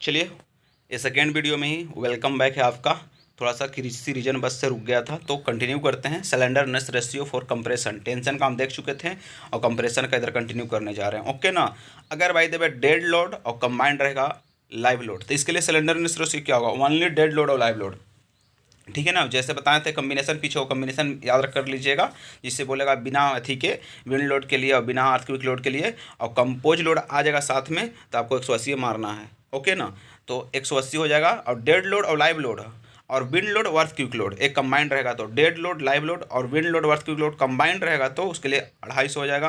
चलिए ये second video में ही वेलकम बैक है आपका। थोड़ा सा किसी रीजन बस से रुक गया था तो कंटिन्यू करते हैं। Slenderness ratio for compression, tension का हम देख चुके थे और कंप्रेशन का इधर कंटिन्यू करने जा रहे हैं। ओके ना। अगर by the way dead load और कंबाइंड रहेगा लाइव लोड तो इसके लिए स्लेंडरनेस रेशियो क्या होगा? ओनली डेड लोड और लाइव लोड। ठीक है ना। जैसे बताए थे कम्बिनेशन, पीछे वो कम्बिनेशन याद रख कर लीजिएगा जिससे बोलेगा बिना अथी के विंड लोड के लिए और बिना अर्थक्वेक लोड के लिए, और कंपोज लोड आ जाएगा साथ में तो आपको 180 मारना है। ओके ना। तो 180 हो जाएगा। और डेड लोड और लाइव लोड और विंड लोड और अर्थक्वेक लोड एक कंबाइंड रहेगा तो डेड लोड, लाइव लोड और विंड लोड और अर्थक्वेक लोड कंबाइंड रहेगा तो उसके लिए 250 हो जाएगा।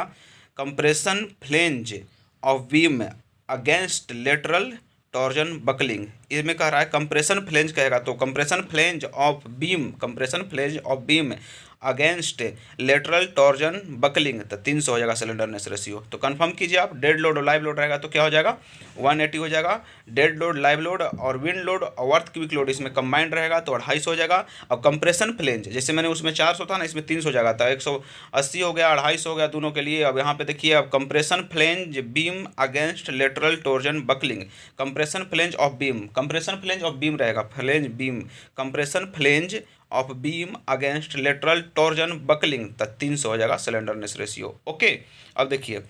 Compression flange of beam against lateral torsion buckling, इसमें कह रहा है कंप्रेशन फ्लेंज कहेगा तो compression flange of beam, compression flange of beam against lateral torsion buckling तो 300 हो जाएगा स्लेंडरनेस रेशियो। तो कंफर्म कीजिए आप। डेड लोड और लाइव लोड रहेगा तो क्या हो जाएगा? 180 हो जाएगा। डेड लोड, लाइव लोड और विंड लोड और अर्थक्वेक लोड इसमें कंबाइंड रहेगा तो 250 हो जाएगा। और कंप्रेशन फ्लेंज जैसे मैंने उसमें 400 था ना, इसमें 300 हो जाएगा था। 180 हो गया, 250 हो गया दोनों के लिए। अब यहाँ पे देखिए, अब compression flange beam against lateral torsion buckling, compression flange of beam, compression flange of beam रहेगा, flange beam, compression flange of beam against lateral torsion buckling तो 300 हो जाएगा स्लेंडरनेस रेशियो। ओके। अब देखिए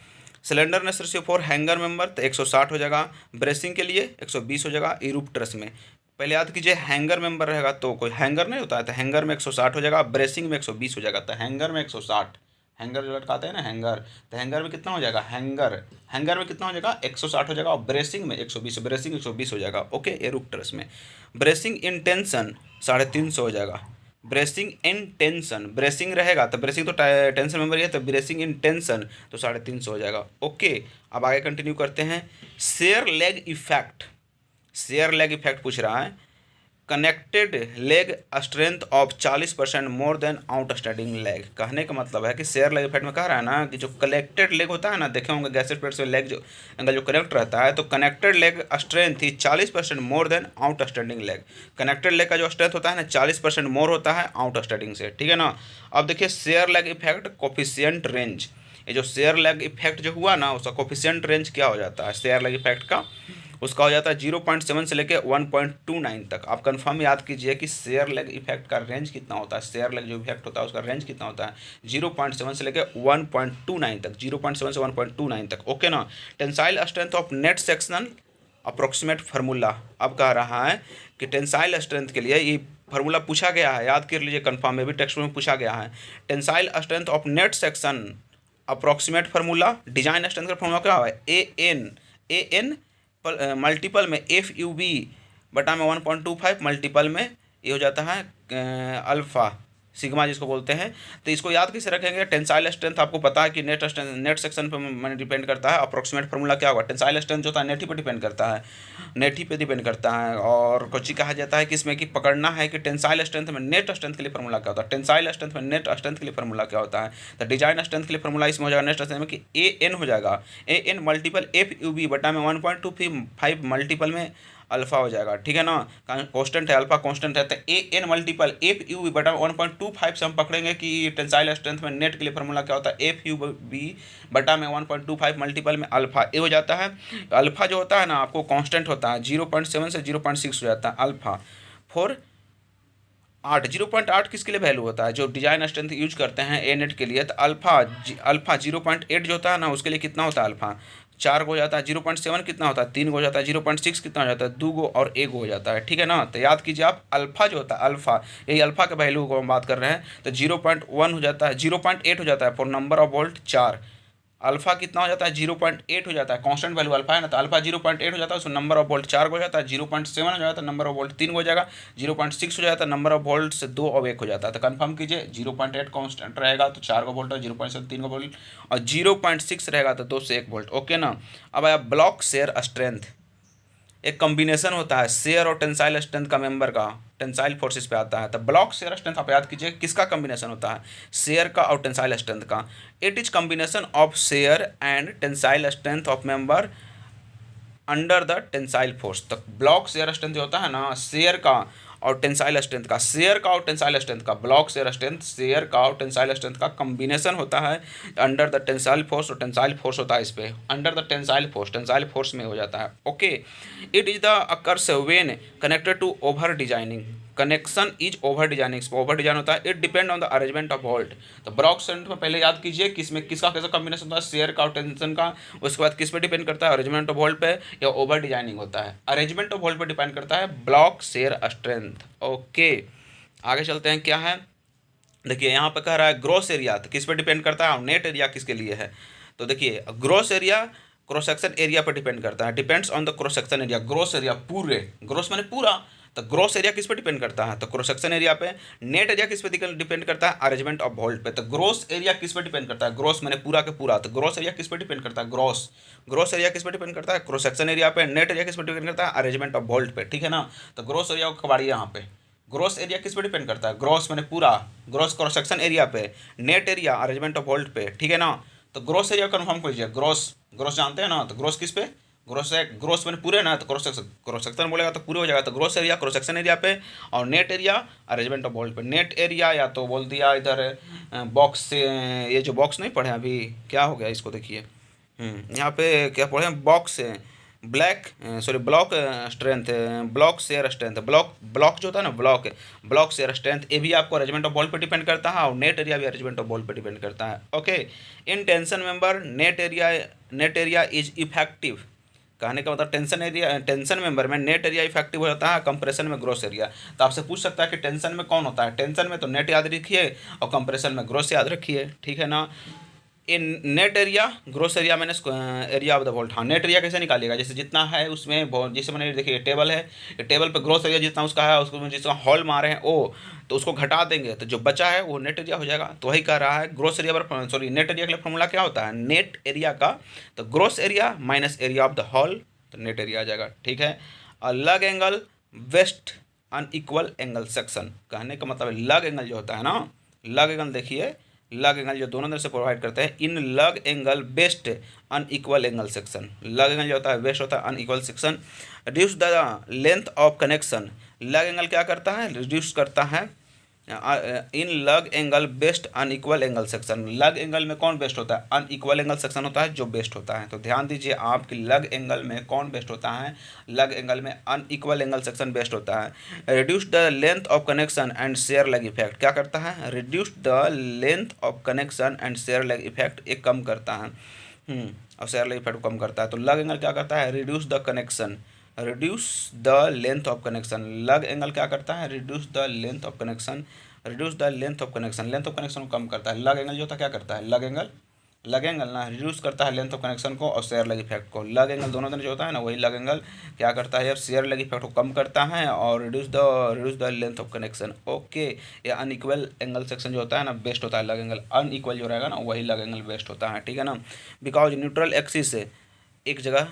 slenderness ratio for hanger member तो 160 हो जाएगा। Bracing के लिए 120 हो जाएगा। इरूप ट्रस में पहले याद कीजिए हैंगर मेंबर रहेगा तो कोई हैंगर नहीं होता है तो हैंगर में 160 हो जाएगा। ब्रेसिंग में 120 हो जाएगा तो हैंगर में 160। हैंगर जो लटकाते हैं ना हैंगर, तो हैंगर में कितना हो जाएगा? हैंगर में कितना हो जाएगा? 160 हो जाएगा। और ब्रेसिंग में 120, ब्रेसिंग 120 हो जाएगा। ओके। एरूप ट्रस में ब्रेसिंग इन टेंशन 350 हो जाएगा। ब्रेसिंग इन टेंशन, ब्रेसिंग रहेगा तो ब्रेसिंग तो टेंशन मेंबर ही है तो ब्रेसिंग इन टेंशन तो 350 हो जाएगा। ओके। अब आगे कंटिन्यू करते हैं। Share leg effect, share leg effect पूछ रहा है। Connected leg strength of 40% more than outstanding leg, कहने का मतलब है कि शेयर लेग इफेक्ट में कह रहा है ना कि जो कनेक्टेड लेग होता है ना, देखे होंगे गैसेट प्लेट से लेग जो एंगल जो कनेक्ट रहता है तो कनेक्टेड लेग स्ट्रेंथ ही 40% more than outstanding leg. Connected leg का जो स्ट्रेंथ होता है ना 40% मोर होता है आउटस्टैंडिंग से। ठीक है ना। अब देखिए share leg effect coefficient range, ये जो शेयर लेग इफेक्ट जो हुआ ना उसका कोफिशिएंट रेंज क्या हो जाता है शेयर लेग इफेक्ट का? उसका हो जाता है 0.7 से लेके 1.29 तक। आप कंफर्म याद कीजिए कि शेयर लेग इफेक्ट का रेंज कितना होता है। शेयर लेग जो इफेक्ट होता है उसका रेंज कितना होता है? 0.7 से लेके 1.29 तक, 0.7 से 1.29 तक। ओके ना। Tensile strength of net sectional approximate formula, अब कह रहा है कि टेंसाइल स्ट्रेंथ के लिए ये फार्मूला पूछा गया है, याद कर लीजिए कंफर्म में भी टेक्स्ट में पूछा गया है। Tensile strength of net section approximate formula, design strength का फार्मूला क्या है? ए एन मल्टीपल में FUB बटा में 1.25 मल्टीपल में ये हो जाता है अल्फ़ा सिग्मा जिसको बोलते हैं। तो इसको याद कैसे रखेंगे? टेंसाइल स्ट्रेंथ आपको पता है कि नेट सेक्शन पर डिपेंड करता है। अप्रोक्सीमेट फार्मूला क्या होगा? टेंसाइल स्ट्रेंथ जो होता है नेट ही पर डिपेंड करता है, नेट ही पे डिपेंड करता है। और कुछ कहा जाता है कि इसमें कि पकड़ना है कि टेंसाइल स्ट्रेंथ में नेट स्ट्रेंथ के लिए फार्मूला क्या होता है, टेंसाइल स्ट्रेंथ में नेट स्ट्रेंथ के लिए फार्मूला क्या होता है। तो डिजाइन स्ट्रेंथ के लिए फार्मूला इसमें हो जाएगा नेट स्ट्रेंथ में कि AN हो जाएगा, AN मल्टीपल FUB बटा में 1.25 मल्टीपल में अल्फा हो जाएगा। ठीक है ना। कांस्टेंट है, अल्फा कांस्टेंट है तो AN मल्टीपल FUB बटा 1.25 से हम पकड़ेंगे कि टेंसाइल स्ट्रेंथ में नेट के लिए फार्मूला क्या होता है? FUB बटा में 1.25 मल्टीपल में अल्फा ए हो जाता है। अल्फा जो होता है ना आपको कांस्टेंट होता है 0.7 से 0.6 हो जाता है अल्फा। 0.8 किसके लिए वैल्यू होता है? जो डिजाइन स्ट्रेंथ यूज करते हैं ए नेट के लिए तो अल्फा 0.8 जो होता है ना उसके लिए कितना होता है? अल्फा 4 को हो जाता है। 0.7 कितना होता है? 3 को हो जाता है। 0.6 कितना हो जाता है? 2 को और 1 हो जाता है। ठीक है ना। तो याद कीजिए आप अल्फा जो होता है अल्फा, यही अल्फा के वैल्यू को हम बात कर रहे हैं तो 0.1 हो जाता है, 0.8 हो जाता है for number of volt 4। Alpha कितना हो जाता है? 0.8 हो जाता है। कांस्टेंट वैल्यू अल्फा है ना तो अल्फा 0.8 हो जाता है, उसमें नंबर ऑफ वोल्ट 4 हो जाता है। 0.7 हो जाता है, नंबर ऑफ वोल्ट 3 हो जाएगा। 0.6 हो जाता है, नंबर ऑफ वोल्ट से 2 और 1 हो जाता है। तो कंफर्म कीजिए 0.8 कांस्टेंट रहेगा तो 4 को वोल्ट, 0.7 3 को वोल्ट, और 0.6 रहेगा तो 2 से 1 वोल्ट। ओके ना। अब आया ब्लॉक शेयर स्ट्रेंथ, एक कॉम्बिनेशन होता है शेयर और टेंसाइल स्ट्रेंथ का मेंबर का, टेंसाइल फोर्सेस पे आता है। तो ब्लॉक शेयर स्ट्रेंथ आप याद कीजिए किसका कॉम्बिनेशन होता है? शेयर का और टेंसाइल स्ट्रेंथ का। It is combination of share and tensile strength of member under the tensile force. तो ब्लॉक शेयर स्ट्रेंथ जो होता है ना शेयर का और टेंसाइल स्ट्रेंथ का, शेयर का और टेंसाइल स्ट्रेंथ का, ब्लॉक शेयर स्ट्रेंथ, शेयर का और टेंसाइल स्ट्रेंथ का कम्बिनेशन होता है अंडर द टेंसाइल फोर्स, और टेंसाइल फोर्स होता है इस पर अंडर द टेंसाइल फोर्स में हो जाता है। Okay, it is the occurs when connected to over designing, connection is over designing, over design होता है। It depend on the arrangement of bolt. तो ब्लॉक स्ट्रेंथ में पहले याद कीजिए किसमें किसका कैसा कॉम्बिनेशन होता है, शेयर का और टेंशन का। उसके बाद किस पे डिपेंड करता है, अरेंजमेंट ऑफ वोल्ट पे या ओवर डिजाइनिंग होता है। अरेंजमेंट ऑफ वोल्ट पे डिपेंड करता है ब्लॉक शेयर स्ट्रेंथ। ओके, आगे चलते हैं क्या है। देखिए यहाँ पे कह रहा है ग्रॉस एरिया, तो किस पे डिपेंड करता है, और नेट एरिया किसके लिए है। तो देखिए gross area cross section area पर डिपेंड करता है, depends on the cross section area. Gross area पूरे, ग्रॉस माने पूरा, तो ग्रॉस एरिया किस पे डिपेंड करता है, तो क्रॉस सेक्शन एरिया पे। नेट एरिया किस पे डिपेंड करता है, अरेंजमेंट ऑफ वोल्ट पे। तो ग्रॉस एरिया किस पे डिपेंड करता है, ग्रॉस माने पूरा के पूरा, तो ग्रॉस एरिया किस पे डिपेंड करता है, ग्रॉस एरिया किस पे डिपेंड करता है, क्रॉस सेक्शन एरिया पे। नेट एरिया किस पे डिपेंड करता है, अरेंजमेंट ऑफ वोल्ट पे, ठीक है ना। तो ग्रॉस एरिया को कबाड़िए यहाँ पे, ग्रॉस एरिया किस पे डिपेंड करता है, ग्रॉस माने पूरा, ग्रॉस क्रॉस सेक्शन एरिया पे, net area arrangement of volt पे, ठीक है ना। तो ग्रॉस एरिया कन्फर्म कीजिए, ग्रॉस ग्रॉस जानते हैं ना, तो ग्रॉस किस पे, ग्रॉस है, ग्रॉस मैंने पूरे ना, तो क्रॉस सेक्शन बोलेगा तो पूरे हो जाएगा। तो gross area cross section area पे, और net area arrangement of volt पे। नेट एरिया या तो बोल दिया इधर बॉक्स से, ये जो बॉक्स नहीं पढ़े अभी, क्या हो गया इसको देखिए, यहाँ पे क्या पढ़े, box block strength, block shear strength, block जो होता है ना, ब्लॉक शेयर स्ट्रेंथ, ये भी आपको अरेंजमेंट ऑफ वोल्ट पे डिपेंड करता है, और नेट एरिया भी अरेंजमेंट ऑफ वोल्ट पे डिपेंड करता है। Okay, in tension member net area is effective. कहने का मतलब टेंशन मेंबर में नेट एरिया इफेक्टिव हो जाता है, कंप्रेशन में ग्रॉस एरिया। तो आपसे पूछ सकता है कि टेंशन में कौन होता है, टेंशन में तो नेट याद रखिए, और कंप्रेशन में ग्रॉस याद रखिए, ठीक है ना। इन net area gross area minus area of the volt. हाँ, नेट एरिया कैसे निकालिएगा, जैसे जितना है उसमें जैसे मैंने देखिए टेबल है, टेबल पे ग्रॉस एरिया जितना उसका है, उसको जिसका हॉल मारे हैं ओ, तो उसको घटा देंगे तो जो बचा है वो नेट एरिया हो जाएगा। तो वही कह रहा है ग्रॉस एरिया पर, सॉरी नेट एरिया के लिए फॉर्मूला क्या होता है, नेट एरिया का, तो gross area minus area of the hole, तो नेट एरिया आ जाएगा, ठीक है। और lug angle west unequal angle section, कहने का मतलब लग एंगल जो होता है ना, लग एंगल देखिए, लग एंगल जो दोनों तरफ से प्रोवाइड करते हैं, in lug angle best unequal angle section. Lug angle जो होता है बेस्ट होता है unequal section. Reduce the length of connection, lug angle क्या करता है, रिड्यूस करता है in lug angle best unequal angle section. Lug angle में कौन बेस्ट होता है, अनइक्वल एंगल सेक्शन होता है जो बेस्ट होता है। तो ध्यान दीजिए आपकी लग एंगल में कौन बेस्ट होता है, लग एंगल में अनइक्वल एंगल सेक्शन बेस्ट होता है। Reduce the length of connection and share lag effect, क्या करता है, reduce the length of connection and share lag effect, एक कम करता है, और शेयर लैग इफेक्ट को कम करता है। तो लग एंगल क्या करता है, reduce the connection, reduce the length of connection. Lug angle क्या करता है, reduce the length of connection, reduce the length of connection, length of connection को कम करता है। लग एंगल जो होता है क्या करता है, लग एंगल ना रिड्यूस करता है लेंथ ऑफ कनेक्शन को और शेयर लैग इफेक्ट को। लग एंगल दोनों तरफ जो होता है ना, वही लग एंगल क्या करता है, शेयर लैग इफेक्ट को कम करता है और reduce the length of connection. Okay, ये अनइक्वल एंगल सेक्शन जो होता है ना बेस्ट होता है, लग एंगल अनइक्वल जो रहेगा ना वही लग एंगल बेस्ट होता है, ठीक है ना। बिकॉज न्यूट्रल एक्सिस एक जगह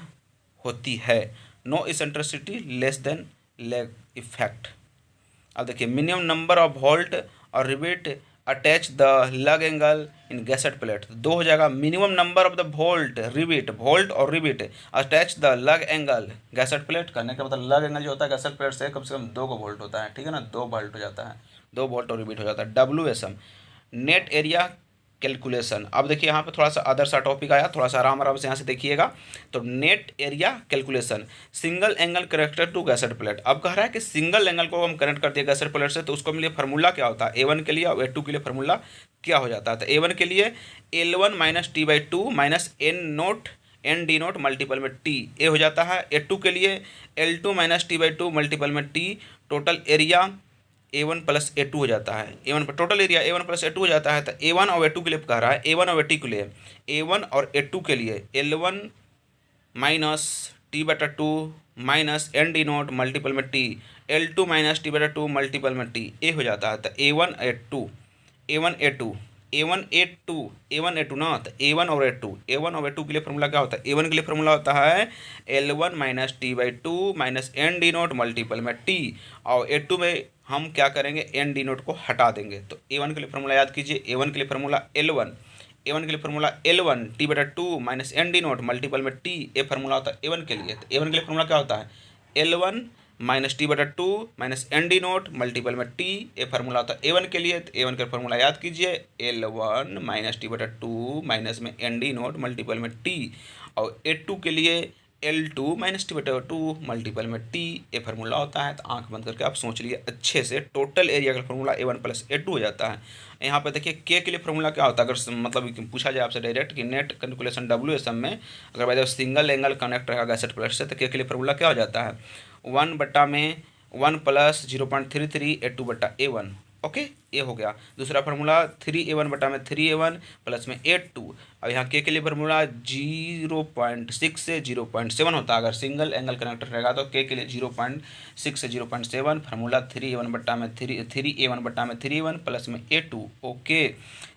होती है, no eccentricity less than lag effect. अब देखिए minimum number of bolt or rivet attach the lug angle in gusset plate, दो हो जाएगा, minimum number of the bolt or rivet attach the lug angle gusset plate. करने का मतलब लग angle जो होता है गैसेट प्लेट से कम 2 को वोल्ट होता है, ठीक है ना, 2 वोल्ट हो जाता है, 2 वोल्ट और रिवेट हो जाता है। WSM net area calculation. अब देखिए यहाँ पे थोड़ा सा अदर सा टॉपिक आया, थोड़ा सा आराम से यहाँ से देखिएगा। तो net area calculation, single angle connected to gusset plate. अब कह रहा है कि सिंगल एंगल को हम कनेक्ट करते हैं गैसेट प्लेट से, तो उसको लिए फार्मूला क्या होता है, A1 के लिए और A2 के लिए फार्मूला क्या हो जाता है। तो A1 के लिए L1 - T/2 - N D note multiple में T, ए हो जाता है। A2 के लिए L2 - T/2 मल्टीपल में T, total area A1 + A2 हो जाता है। A1 पर टोटल एरिया A1 + A2 हो जाता है। तो A1 और A2 के लिए कह रहा है, A1 और A2 के लिए, A1 और A2 के लिए L1 - T/2 - N D note multiple में T, L2 - T/2 मल्टीपल में T, ए हो जाता है। तो A1 A2 ना, तो A1 और A2 के लिए फॉर्मूला क्या होता है, A1 के लिए फॉर्मूला होता है L1 - T/2 - N D note multiple में T, और A2 में हम क्या करेंगे, N D नोट को हटा देंगे। तो A1 के लिए फॉर्मूला याद कीजिए, A1 के लिए formula L1 T/2 - N D note multiple में T, ये फॉर्मूला होता है A1 के लिए। तो A1 के लिए फॉर्मूला क्या होता है, L1 माइनस टी बटा two minus N D naught multiple में टी। ये फार्मूला होता है A1 के लिए, तो A1 का फार्मूला याद कीजिए, L1 माइनस टी बटा टू माइनस में एन डी नोट मल्टीपल में टी। और A2 के लिए L2 माइनस टी बटा टू मल्टीपल में टी। ये फार्मूला होता है। तो आंख बंद करके आप सोच लिए अच्छे से, टोटल एरिया का फार्मूला A1 प्लस A2 हो जाता है। यहाँ पे देखिए के लिए फार्मूला क्या होता है, अगर मतलब पूछा जाए आपसे डायरेक्ट कि नेट कैलकुलेशन WSM में अगर भाई सिंगल एंगल कनेक्ट रहेगा गैसेट प्लेट से, तो के लिए फार्मूला क्या हो जाता है, 1 बटा में 1 प्लस 0.33 A2 बटा A1। ओके, ये हो गया। दूसरा फार्मूला 3A1 बटा में 3A1 प्लस में A2। अब यहाँ के लिए फार्मूला 0.6 से 0.7 होता है। अगर सिंगल एंगल कनेक्टर रहेगा तो के लिए 0.6 से 0.7, फार्मूला 3A1 बटा में 3A1 बटा में 3A1 प्लस में A2। Okay,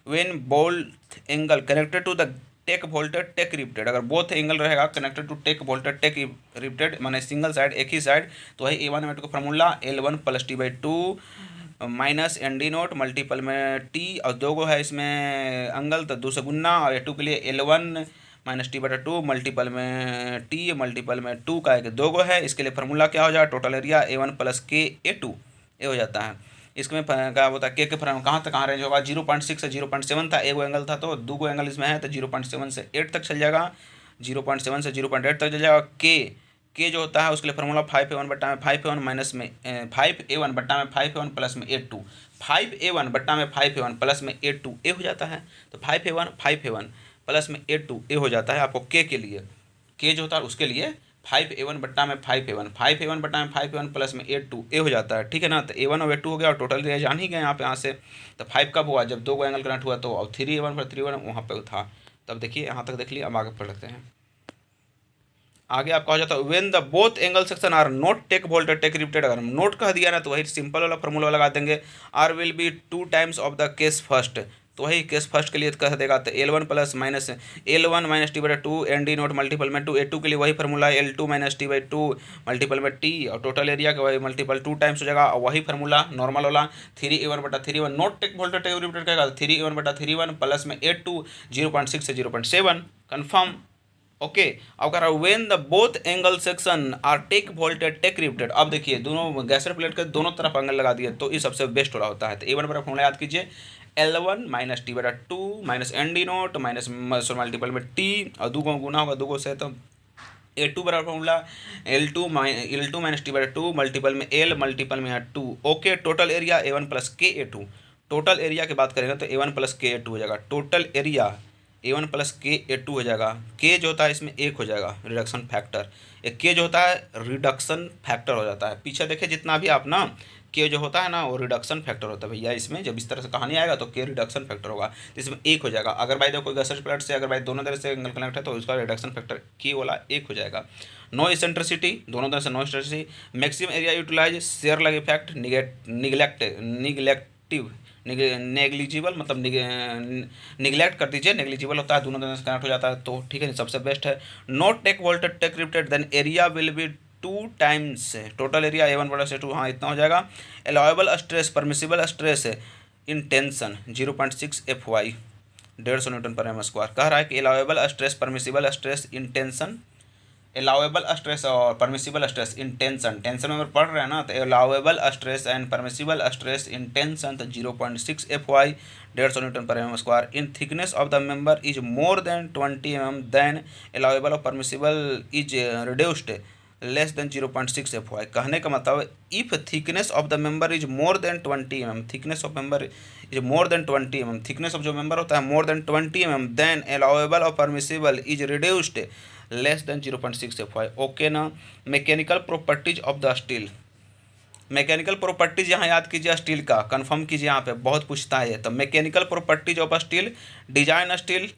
when both angle connected to the tack वोल्टेज टेक रिपीटेड, अगर बोथ एंगल रहेगा कनेक्टेड टू टेक वोल्टेज टेक रिपीटेड माने सिंगल साइड एक ही साइड, तो वही A1 में का formula L1 plus T by two minus N D naught multiple में टी। और दो गो है इसमें एंगल तो 2 से गुना, और A2 के लिए L1 माइनस टी बटा टू मल्टीपल में टी मल्टीपल में 2 का है, 2 गो है। इसके लिए फार्मूला क्या हो जाए, टोटल एरिया A1 प्लस के A2 ये हो जाता है। इसमें क्या होता है के फॉर्म कहाँ तक कहाँ रेंज होगा, 0.6 से 0.7 था, एक एंगल था तो 2 एंगल इसमें है, तो 0.7 से 8 तक चल जाएगा, 0.7 से 0.8 तक चल जाएगा। के जो होता है उसके लिए फार्मूला 5A1 बट्टा में 5A1 माइनस में 5A1 बट्टा में 5A1 प्लस में A2, 5A1 बट्टा में 5A1 प्लस में A2 ए हो जाता है। तो 5A1 प्लस में A2 ए हो जाता है आपको के लिए। के जो होता है उसके लिए 5A1 बट्टा में 5A1 बट्टा में 5A1 प्लस में A2 ए हो जाता है। ठीक है ना, तो A1 और A2 हो गया और टोटल एरिया जान ही गए यहाँ पे। यहाँ से तो 5 कब हुआ, जब 2 एंगल कनेक्ट हुआ, तो अब 3A1 पर 3A1 वहाँ पे था। तब देखिए यहाँ तक देख लिया, अब आगे पढ़ते हैं। आगे आपका हो जाता है when the both angle section are not tack वोल्टेज टेक रिपीटेड। अगर नोट कह दिया ना तो वही सिंपल वाला फार्मूला लगा देंगे, R will be 2 times of the case first. तो वही केस फर्स्ट के लिए कह देगा, तो L1 plus minus L1 minus T by two N D naught multiple में 2, A2 के लिए वही formula L2 minus T by two multiple में टी, और टोटल एरिया का वही मल्टीपल 2 टाइम्स हो जाएगा। और वही फार्मूला नॉर्मल वाला 3A1 बटा 3A1 नॉट टेक वोल्टेज टेक रिपीटेड कहेगा, 3A1 बटा 3A1 प्लस में A2 0.6 से 0.7 कन्फर्म। ओके, अब कह रहा है when the both angle section are tack वोल्टेज टेक रिपीटेड। अब देखिए दोनों गैसर प्लेट के दोनों तरफ एंगल लगा दिए, तो ये सबसे बेस्ट वाला होता है। तो A1 पर फॉर्मूला याद कीजिए, L1 माइनस टी बटा two minus N D naught minus multiple में टी, और 2 गुना होगा 2 से, तो A2 बराबर फॉर्मूला L2 माइनस टी बटा टू मल्टीपल में L मल्टीपल में 2। Okay, total area A1 plus के A2। टोटल एरिया की बात करेंगे तो A1 प्लस के A2 हो जाएगा। टोटल एरिया A1 प्लस के A2 हो जाएगा। के जो होता है इसमें 1 हो जाएगा रिडक्शन फैक्टर। एक के जो होता है रिडक्शन फैक्टर हो जाता है। पीछे देखिए जितना भी आप ना के जो होता है ना वो रिडक्शन फैक्टर होता है भैया। इसमें जब इस तरह से कहानी आएगा तो के रिडक्शन फैक्टर होगा, तो इसमें 1 हो जाएगा। अगर भाई देखो कोई गैसेट प्लेट से अगर भाई दोनों तरह से एंगल कनेक्ट है तो उसका रिडक्शन फैक्टर के वाला 1 हो जाएगा। नो इसेंट्रिसिटी, दोनों तरह से no eccentricity. Maximum area utilize shear lag effect neglective negligible, मतलब निगलेक्ट कर दीजिए, नेग्लिजिबल होता है, दोनों तरह से कनेक्ट हो जाता है, तो ठीक है सबसे बेस्ट है। नॉट टेक वोल्टेज tack riveted then area will be 2 times total area A1 बड़ा से 2, हाँ इतना हो जाएगा। Allowable stress permissible stress in tension 0.6 FY 150 newton per m²। कह रहा है कि allowable stress permissible stress in tension, allowable stress और permissible stress in tension, tension में पढ़ रहे हैं ना, तो allowable stress and permissible stress in tension तो 0.6 FY 150 newton per m²। In thickness of the member is more than 20 mm then allowable और permissible is reduced less than 0.6 FY। कहने का मतलब if thickness of the member is more than 20 mm, thickness of member is more than 20 mm, thickness of जो member होता है more than 20 mm then allowable और permissible is reduced less than 0.6 FY। Okay ना। Mechanical properties of the steel, mechanical properties यहाँ याद कीजिए steel का, confirm कीजिए, यहाँ पे बहुत पूछता है। तो mechanical properties of steel, design steel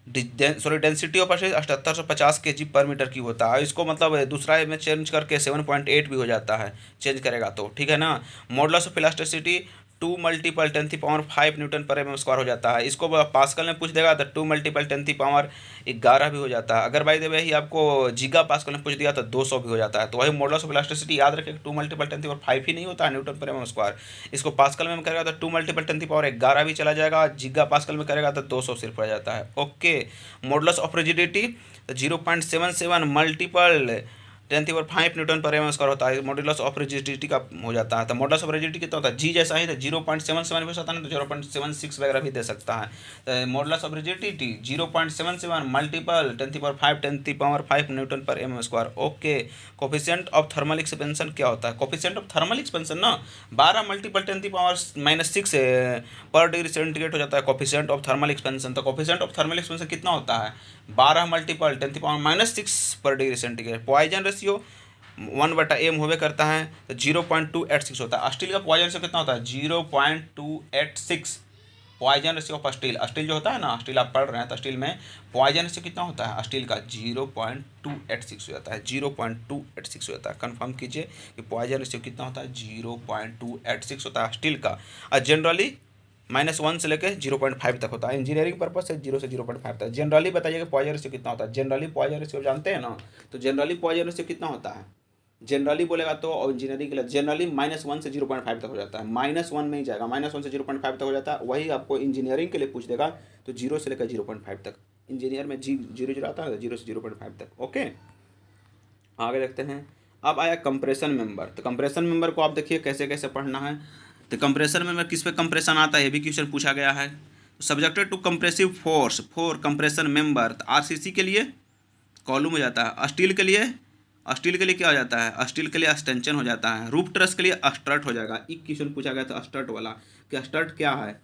density of steel 7850 kg पर मीटर की होता है। इसको मतलब दूसरा में चेंज करके 7.8 भी हो जाता है, चेंज करेगा तो ठीक है ना। Modulus of elasticity 2 × 10⁵ Newton per m² हो जाता है। इसको पास्कल में पूछ देगा तो 2 × 10⁻11 भी हो जाता है। अगर भाई देवे ही आपको जीगा पास्कल में पूछ दिया तो 200 भी हो जाता है। तो वही मॉडुलस ऑफ इलास्टिसिटी याद रखें 2 × 10⁵ ही नहीं होता है न्यूटन पर m²। इसको पास्कल में करेगा तो 2 × 10⁻11 भी चला जाएगा, जीगा पास्कल में करेगा तो 200 सिर्फ हो जाता है। ओके, मॉडुलस ऑफ रिजिडिटी तो 0.77 मल्टीपल 10⁵ N/m² होता है। मॉड्यूलस ऑफ रिजिडिटी का हो जाता है, तो मॉड्यूलस ऑफ रिजिडिटी कितना होता है, जी जैसा ही तो 0.77 भी हो सकता है, तो 0.76 वगैरह भी दे सकता है। तो modulus of rigidity 0.77 multiple 10⁵ N/m²। Okay. Coefficient of thermal expansion क्या होता है, कोफिशिएंट ऑफ थर्मल एक्सपेंशन ना 12 मल्टीपल 10⁻⁻6 पर डिग्री सेंटीग्रेड हो जाता है कोफिशिएंट ऑफ थर्मल एक्सपेंशन। तो कोफिशिएंट ऑफ थर्मल एक्सपेंशन कितना होता है, 12 मल्टीपल 10⁻⁻6 पर degree centigrade. Poisson ratio 1/m होवे करता है, तो 0.286 होता है। स्टील का पॉइजन रेशियो कितना होता है, 0.286। Poisson ratio of steel, steel जो होता है ना, स्टील आप पढ़ रहे हैं तो स्टील में पॉइजन रेशियो कितना होता है स्टील का, 0.286 हो जाता है, 0.286 हो जाता है। कंफर्म कीजिए कि पॉइजन रेशियो कितना होता है, 0.286 होता है स्टील का। और जनरली -1 से लेकर 0.5 तक होता है। इंजीनियरिंग पर्पज से 0 से 0.5 तक। जनरली बताइएगा पॉइजन रेशियो कितना होता है, जनरली पॉइजन रेशियो जानते हैं ना, तो जनरली पॉइजन रेशियो कितना होता है, जनरली बोलेगा तो, और इंजीनियरिंग के लिए जनरली -1 से 0.5 तक हो जाता है। -1 नहीं जाएगा, -1 से 0.5 तक हो जाता है। वही आपको इंजीनियरिंग के लिए पूछ देगा तो 0 से लेकर 0.5 तक। इंजीनियर में 0 आता है, 0 से 0.5 तक। ओके, आगे देखते हैं। अब आया कंप्रेशन मेंबर। तो कंप्रेशन मेंबर को आप देखिए कैसे कैसे पढ़ना है। तो कंप्रेशन मेंबर किस पे कंप्रेशन आता है, ये भी क्वेश्चन पूछा गया है। Subjected to compressive force for compression member. तो आरसीसी के लिए कॉलम हो जाता है, स्टील के लिए क्या हो जाता है, स्टील के लिए एक्सटेंशन हो जाता है, रूफ ट्रस के लिए स्ट्रट हो जाएगा। एक क्वेश्चन पूछा गया था स्ट्रट वाला, कि स्ट्रट क्या है,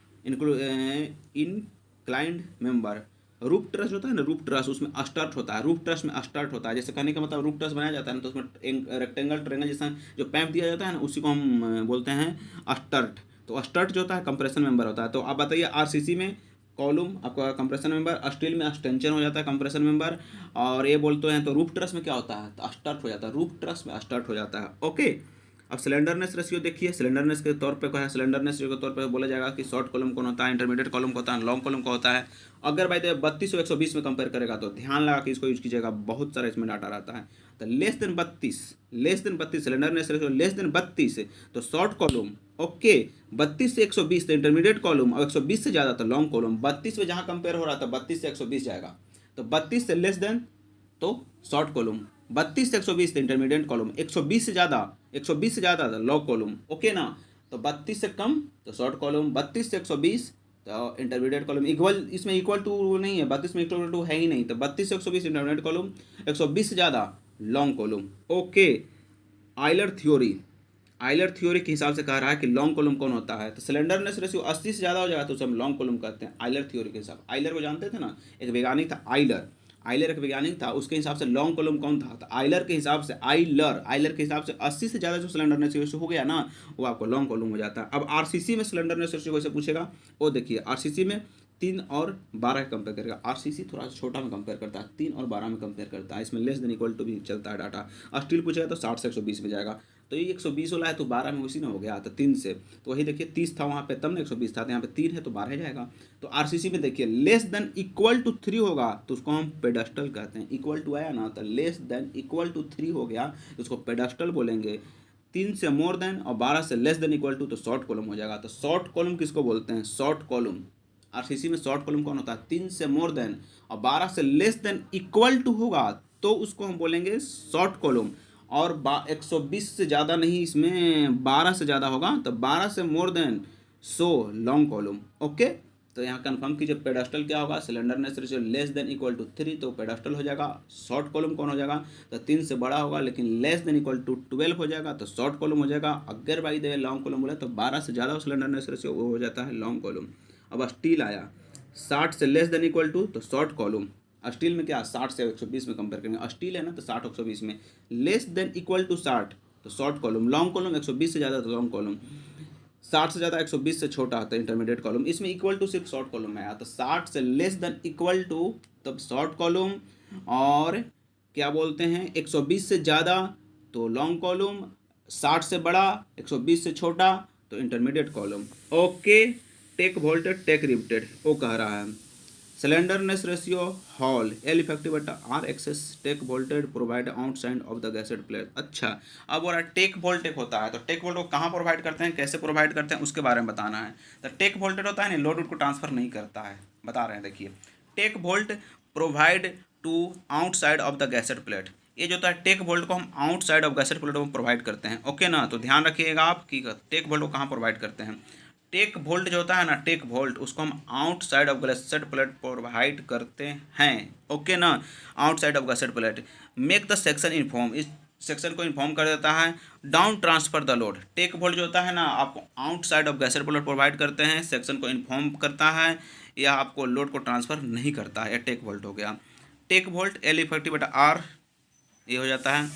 इनक्लाइंड मेंबर। रूफ ट्रस होता है ना, रूफ ट्रस, उसमें स्टर्ट होता है, रूफ ट्रस में स्टर्ट होता है। जैसे कहने का मतलब रूफ ट्रस बनाया जाता है ना, तो उसमें रेक्टेंगल ट्रेंगल जैसा जो पैप दिया जाता है ना, उसी को हम बोलते हैं स्टर्ट। तो स्टर्ट जो होता है कंप्रेशन मेंबर होता है। तो आप बताइए आरसीसी में कॉलम आपका कंप्रेशन मेंबर, स्टील में एक्सटेंशन हो जाता है कंप्रेशन मेंबर, और ये बोलते हैं तो रूफ ट्रस में क्या होता है, तो स्टर्ट हो जाता है, रूफ ट्रस में स्टर्ट हो जाता है। ओके। अब सिलेंडरनेस रेशियो देखिए, सिलेंडरनेस के तौर पे क्या है, सिलेंडरनेस रेशियो के तौर पे बोला जाएगा कि शॉर्ट कॉलम कौन होता है, इंटरमीडिएट कॉलम होता है, लॉन्ग कॉलम का होता है। अगर भाई 32 और 120 में कंपेयर करेगा तो ध्यान लगा कि इसको यूज कीजिएगा, बहुत सारा इसमें डाटा रहता है। तो less than 32 slenderness ratio less then 32 तो शॉर्ट कॉलम। ओके, 32 से 120 तो इंटरमीडिएट कॉलम, और 120 से ज़्यादा तो लॉन्ग कॉलम। 32 में जहाँ कंपेयर हो रहा था 32 से 120 जाएगा, तो 32 से लेस देन तो शॉर्ट कॉलम, 32 से 120 इंटरमीडिएट कॉलम, 120 से ज़्यादा तो लॉन्ग कॉलम। ओके ना, तो 32 से कम तो शॉर्ट कॉलम, 32 से 120 तो इंटरमीडिएट कॉलम। इक्वल, इसमें इक्वल टू नहीं है, 32 में इक्वल टू है ही नहीं, तो 32 से 120 इंटरमीडिएट कॉलम, 120 से ज़्यादा long column. Okay. Euler theory के हिसाब से कह रहा है कि लॉन्ग कॉलम कौन होता है, तो सिलेंडरनेस रेशियो 80 से ज़्यादा हो जाएगा तो उसे हम लॉन्ग कॉलम कहते हैं आइलर थ्योरी के हिसाब। आइलर को जानते थे ना, एक वैज्ञानिक था आइलर एक वैज्ञानिक था, उसके हिसाब से लॉन्ग कॉलम कौन था, तो आइलर के हिसाब से 80 से ज़्यादा जो सिलेंडरनेस रेशियो हो गया ना, वो आपको लॉन्ग कॉलम हो जाता है। अब आरसीसी में सिलेंडरनेस रेशियो कैसे पूछेगा, वो देखिए आरसीसी में 3 और 12 कंपेयर करेगा। आरसीसी थोड़ा सा छोटा में कंपेयर करता है, 3 और 12 में कंपेयर करता है, इसमें लेस देन इक्वल टू भी चलता है डाटा। स्टील पूछेगा तो 60 से 120 में जाएगा, तो ये 120 वाला है तो 12 में उसी में हो गया, तो 3 से, तो वही देखिए 30 था वहाँ पे तब ना 120 था, तो यहाँ पे 3 है तो 12 जाएगा। तो आरसीसी में देखिए लेस देन इक्वल टू 3 होगा तो उसको हम पेडस्टल कहते हैं। इक्वल टू आया ना, तो लेस देन इक्वल टू 3 हो गया तो उसको पेडस्टल बोलेंगे। 3 से मोर देन और 12 से लेस देन इक्वल टू तो शॉर्ट कॉलम हो जाएगा। तो शॉर्ट कॉलम किसको बोलते हैं, शॉर्ट कॉलम। आरसीसी में शॉर्ट कॉलम कौन होता है, 3 से मोर देन और 12 से लेस देन इक्वल टू होगा तो उसको हम बोलेंगे शॉर्ट कॉलम। और 120 से ज़्यादा नहीं, इसमें 12 से ज़्यादा होगा तो 12 से more than long column. Okay, तो यहाँ कंफर्म कीजिए पेडस्टल क्या होगा, slenderness ratio less than equal to 3 तो पेडस्टल हो जाएगा। शॉर्ट कॉलम कौन हो जाएगा, तो 3 से बड़ा होगा लेकिन लेस देन इक्वल टू 12 हो जाएगा तो शॉर्ट कॉलम हो जाएगा। अगर भाई दे लॉन्ग कॉलम बोले तो 12 से ज़्यादा सिलेंडरनेस रेशियो वो हो जाता है लॉन्ग कॉलम। अब स्टील आया 60 से लेस देन इक्वल टू तो शॉर्ट कॉलम। स्टील में क्या 60 से 120 में कंपेयर करेंगे, स्टील है ना तो 60 120 में, लेस देन इक्वल टू 60 तो शॉर्ट कॉलम, लॉन्ग कॉलम 120 से ज़्यादा तो लॉन्ग कॉलम, 60 से ज़्यादा 120 से छोटा आता है इंटरमीडिएट कॉलम। इसमें इक्वल टू सिर्फ शॉर्ट कॉलम में आया, तो 60 से लेस देन इक्वल टू तब शॉर्ट कॉलम, और क्या बोलते हैं 120 से ज़्यादा तो लॉन्ग कॉलम, 60 से बड़ा 120 से छोटा तो intermediate column. Okay, tack bolted tack riveted वो कह रहा है सिलेंडरनेस रेशियो हॉल एल इफेक्टिव बटा आर एक्सेस टेक वोल्टेज provide outside of the gusset plate. अच्छा, अब बोला टेक वोल्टेज होता है तो टेक वोल्टेज कहाँ प्रोवाइड करते हैं, कैसे प्रोवाइड करते हैं उसके बारे में बताना है। तो टेक वोल्टेज होता है ना, लोड को ट्रांसफर नहीं करता है, बता रहे हैं देखिए। Tack bolt provide to outside of the gusset plate, ये जो होता है टेक वोल्ट को हम आउटसाइड ऑफ गैसेट प्लेट में प्रोवाइड करते हैं। ओके ना, तो ध्यान रखिएगा आप कि टेक वोल्ट को कहाँ प्रोवाइड करते हैं। टेक वोल्ट जो होता है ना, टेक वोल्ट, उसको हम outside of gusset plate provide करते हैं। ओके ना, outside of gusset plate make the section inform, इस सेक्शन को इन्फॉर्म कर देता है down transfer the load. Tack bolt जो होता है ना, आपको outside of gusset plate provide करते हैं, सेक्शन को इन्फॉर्म करता है या आपको लोड को ट्रांसफ़र नहीं करता है, टेक वोल्ट हो गया। टेक वोल्ट एल इफेक्टिव बटा आर ये हो जाता है।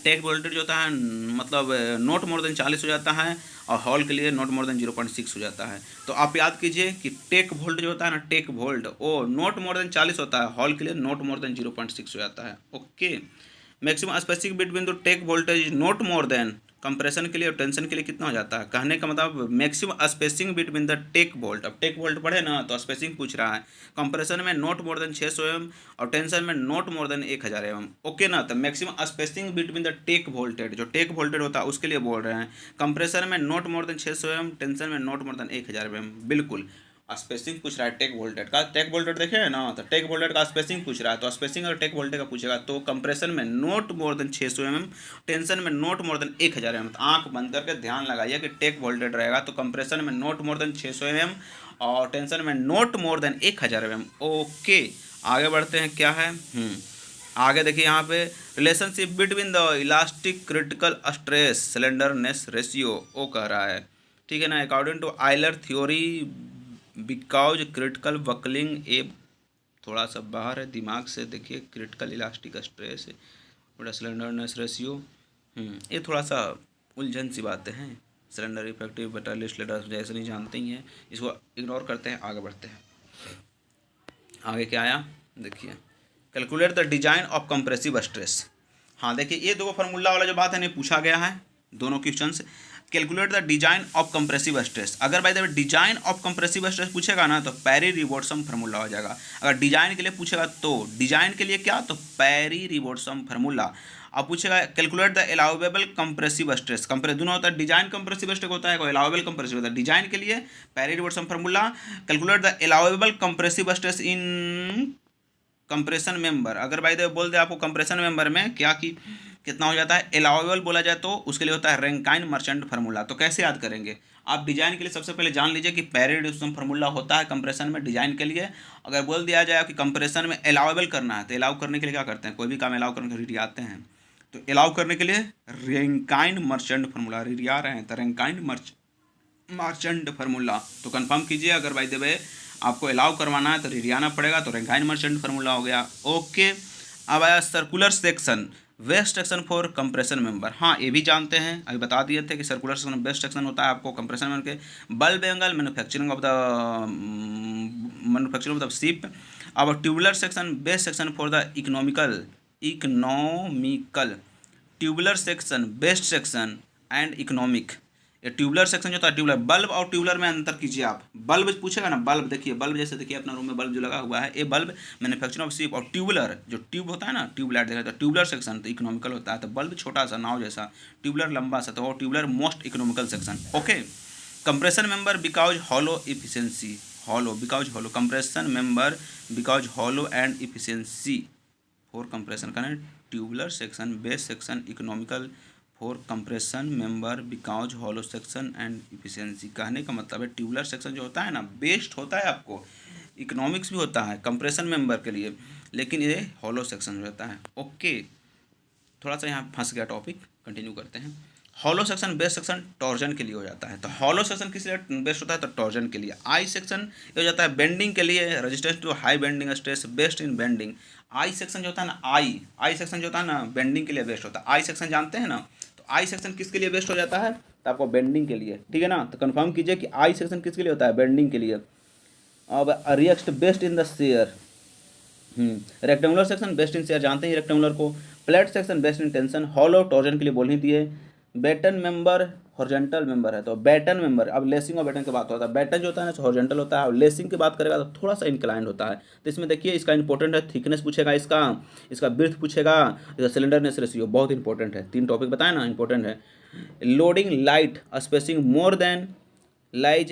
टेक वोल्टेज जो होता है मतलब नॉट मोर देन 40 हो जाता है और हॉल के लिए नॉट मोर देन 0.6 हो जाता है। तो आप याद कीजिए कि टेक वोल्ट जो होता है ना, टेक वोल्ट वो नॉट मोर देन 40 होता है, हॉल के लिए नॉट मोर देन 0.6 हो जाता है। Okay, maximum specific between the tack voltage not more than, compression के लिए और टेंशन के लिए कितना हो जाता है, कहने का मतलब maximum spacing between the tack bolt. अब टेक वोल्ट पढ़े ना तो स्पेसिंग पूछ रहा है, कंप्रेशन में नॉट मोर देन 600 एम और टेंशन में not more than 1000 m. Okay ना, तो maximum spacing between the tack voltage, जो टेक वोल्टेज होता है उसके लिए बोल रहे हैं, कंप्रेशन में not more than 600 m, tension में नॉट मोर देन 1000 एम। बिल्कुल स्पेसिंग पूछ रहा है टेक वोल्टेज का। टेक वोल्टेज देखे है ना, तो टेक वोल्टेज का स्पेसिंग पूछ रहा है, तो स्पेसिंग अगर टेक वोल्टेज का पूछेगा तो कंप्रेशन में not more than 600 m, tension में नॉट मोर देन 1000 एम। तो आंख बंद करके ध्यान लगाइए कि टेक वोल्टेज रहेगा तो कंप्रेशन में नॉट मोर देन 600 एम और टेंशन में not more than 1000 m. Okay, आगे बढ़ते हैं, क्या है आगे देखिए यहाँ पे relationship between the elastic critical stress slenderness ratio वो कह रहा है, ठीक है ना। According to Euler theory because critical buckling uh, थोड़ा सा बाहर है दिमाग से, देखिए क्रिटिकल इलास्टिक स्ट्रेस बड़ा सिलेंडरनेस रेशियो, ये थोड़ा सा उलझन सी बातें हैं। सिलेंडर इफेक्टिव बटा लिस्ट लेटर जैसे नहीं जानते ही हैं, इसको इग्नोर करते हैं, आगे बढ़ते हैं। आगे क्या आया देखिए, calculate the design of compressive stress. हाँ देखिए, ये दो फार्मूला वाला जो बात है नहीं पूछा गया है दोनों question. Calculate the design of compressive stress, अगर by the way design of compressive stress पूछेगा ना तो पैरी रिवोर्सम फार्मूला हो जाएगा। अगर डिजाइन के लिए पूछेगा तो डिजाइन के लिए क्या, तो पैरी रिवोर्सम फार्मूला। अब पूछेगा calculate the allowable compressive stress, दोनों होता है, डिजाइन कंप्रेसिव स्ट्रेस होता है, अलाउेबल कंप्रेसिव होता है। डिजाइन के लिए Perry Robertson formula, calculate the allowable compressive stress in compression member. अगर बाय द वे बोल दे आपको कंप्रेशन मेंबर में क्या कि कितना हो जाता है अलाउेबल बोला जाए तो उसके लिए होता है रैंकाइन मर्चेंट फार्मूला। तो कैसे याद करेंगे आप, डिजाइन के लिए सबसे पहले जान लीजिए कि पैरी रिवोर्सम फार्मूला होता है कंप्रेशन में डिजाइन के लिए। अगर बोल दिया जाए कि कंप्रेशन में अलाउेबल करना है तो अलाउ करने के लिए क्या करते हैं, कोई भी काम अलाउ करने के लिए आते हैं, तो अलाउ करने के लिए रैंकाइन मर्चेंट फार्मूला रिया रहे हैं, तो रैंकाइन मर्चेंट फार्मूला। तो कंफर्म कीजिए, अगर बाय द वे आपको अलाउ करवाना है तो रियाना पड़ेगा, तो रैंकाइन मर्चेंट फार्मूला हो गया। ओके, अब आया circular section best section for compression member. हाँ ये भी जानते हैं, अभी बता दिए थे कि सर्कुलर सेक्शन बेस्ट सेक्शन होता है आपको कंप्रेशन मेंबर के bulb angle manufacturing of the ship. अब tubular section best section for the economical tubular section best section and economic. ये ट्यूबुलर सेक्शन जो था, ट्यूबुलर बल्ब और ट्यूबुलर में अंतर कीजिए आप। बल्ब पूछेगा ना, बल्ब देखिए, बल्ब जैसे देखिए अपना रूम में बल्ब जो लगा हुआ है, ये बल्ब मैन्युफैक्चरिंग ऑफ शिप। और ट्यूबुलर जो ट्यूब होता है ना, ट्यूबलाइट देखा, तो ट्यूबुलर सेक्शन तो इकोनॉमिकल होता है, तो बल्ब छोटा सा नाव जैसा, ट्यूबुलर लंबा सा, तो वो tubular most economical section. Okay, compression member because hollow efficiency, hollow because hollow, compression member because hollow and efficiency for compression का tubular section best section economical for compression member because hollow section and efficiency. कहने का मतलब है tubular section जो होता है ना best होता है, आपको इकोनॉमिक्स भी होता है कंप्रेशन मेंबर के लिए, लेकिन ये हॉलो सेक्शन रहता है। ओके, थोड़ा सा यहाँ फंस गया टॉपिक, कंटिन्यू करते हैं। Hollow section best section torsion के लिए हो जाता है, तो हॉलो सेक्शन किस लिए बेस्ट होता है, तो टॉर्जन के लिए। आई सेक्शन ये हो जाता है बेंडिंग के लिए, resistance to high bending stress, best in bending. I section जो होता है ना, आई सेक्शन जो होता है ना बेंडिंग के लिए बेस्ट होता है। आई सेक्शन जानते हैं ना, तो आई सेक्शन किसके लिए बेस्ट हो जाता है, तो आपको बेंडिंग के लिए, ठीक है ना। तो कंफर्म कीजिए कि आई सेक्शन किसके लिए होता है, बेंडिंग के लिए। अब react best in the share, rectangular section best in share जानते हैं रेक्टेंगुलर को। Flat section best in tension, hollow torsion के लिए बोल ही दिए। बैटन मेंबर हॉरिजॉन्टल मेंबर है, तो बैटन मेंबर, अब लेसिंग और बैटन की बात होता है, बैटन जो होता है ना हॉरिजॉन्टल होता है, और लेसिंग की बात करेगा तो थोड़ा सा इंक्लाइंड होता है। तो इसमें देखिए इसका इंपॉर्टेंट है, थिकनेस पूछेगा, इसका ब्रीथ पूछेगा, इसका सिलेंडरनेस रेशियो बहुत इंपॉर्टेंट है। 3 टॉपिक बताए ना इंपॉर्टेंट है। Loading light spacing more than lies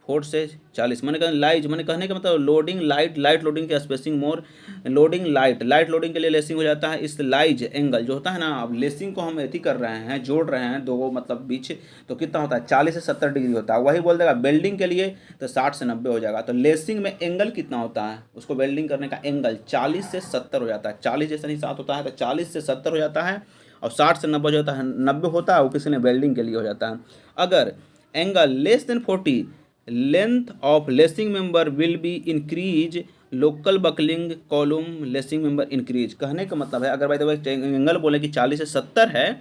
4 से 40, मैंने कहा लाइज, मैंने कहने का मतलब लोडिंग लाइट, लाइट लोडिंग के स्पेसिंग मोर, लोडिंग लाइट, लाइट लोडिंग के लिए लेसिंग हो जाता है इस लाइज एंगल जो होता है ना। अब लेसिंग को हम एथी कर रहे हैं, जोड़ रहे हैं दो मतलब बीच, तो कितना होता है 40 से 70 डिग्री होता है। वही बोल देगा वेल्डिंग के लिए तो 60 से 90 हो जाएगा। तो लेसिंग में एंगल कितना होता है, उसको वेल्डिंग करने का एंगल 40 से 70 हो जाता है। 40 जैसा ही 7 होता है तो 40 से 70 हो जाता है, और 60 से 90 हो जाता है, 90 होता है वो किसी ने वेल्डिंग के लिए हो जाता है। अगर angle less than 40, length of lacing member will be increase, local buckling column lacing member increase. कहने का मतलब है अगर भाई देखो एंगल बोले कि 40 से 70 है,